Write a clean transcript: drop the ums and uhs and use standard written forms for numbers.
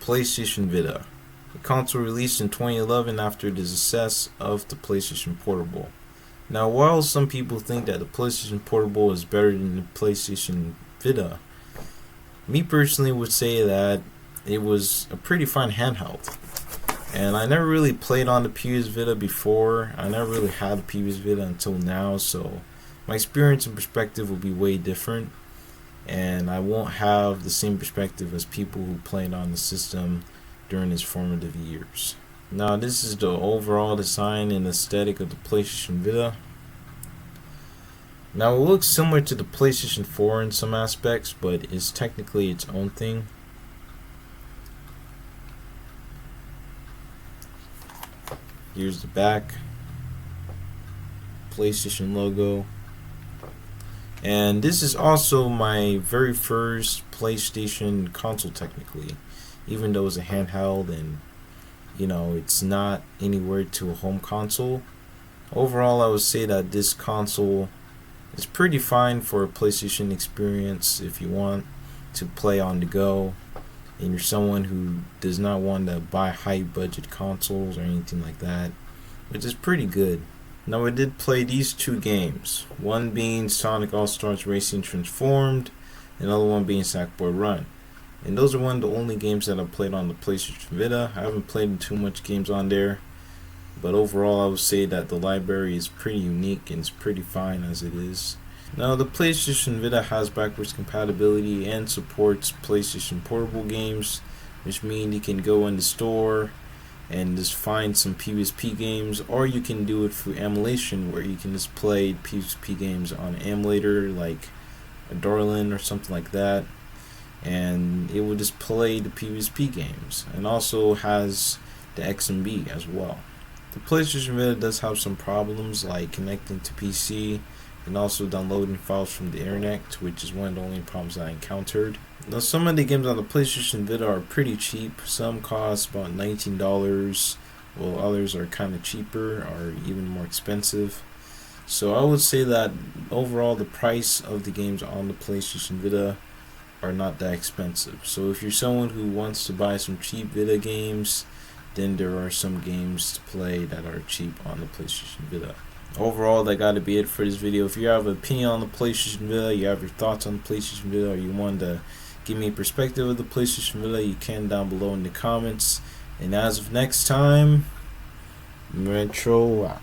PlayStation Vita. The console released in 2011 after the success of the PlayStation Portable. Now, while some people think that the PlayStation Portable is better than the PlayStation Vita, me personally would say that it was a pretty fine handheld. And I never really played on the previous Vita before. I never really had a previous Vita until now, so my experience and perspective will be way different. And I won't have the same perspective as people who played on the system during its formative years. Now, this is the overall design and aesthetic of the PlayStation Vita. Now, it looks similar to the PlayStation 4 in some aspects, but it's technically its own thing. Here's the back, PlayStation logo. And this is also my very first PlayStation console technically, even though it's a handheld and it's not anywhere to a home console. Overall, I would say that this console is pretty fine for a PlayStation experience if you want to play on the go and you're someone who does not want to buy high budget consoles or anything like that, which is pretty good. Now, I did play these two games, one being Sonic All-Stars Racing Transformed, and the other one being Sackboy Run. And those are one of the only games that I've played on the PlayStation Vita. I haven't played too much games on there, but overall I would say that the library is pretty unique and it's pretty fine as it is. Now, the PlayStation Vita has backwards compatibility and supports PlayStation Portable games, which means you can go in the store and just find some PSP games, or you can do it through emulation where you can just play PSP games on an emulator like a Darlin or something like that, and it will just play the PSP games, and also has the XMB as well. The PlayStation Vita does have some problems like connecting to PC and also downloading files from the internet, which is one of the only problems I encountered. Now, some of the games on the PlayStation Vita are pretty cheap. Some cost about $19, while others are kind of cheaper or even more expensive. So I would say that overall the price of the games on the PlayStation Vita are not that expensive. So if you're someone who wants to buy some cheap Vita games, then there are some games to play that are cheap on the PlayStation Vita. Overall, that got to be it for this video. If you have an opinion on the PlayStation Vita, you have your thoughts on the PlayStation Vita, or you want to give me a perspective of the PlayStation Vita, you can down below in the comments. And as of next time, Metro out.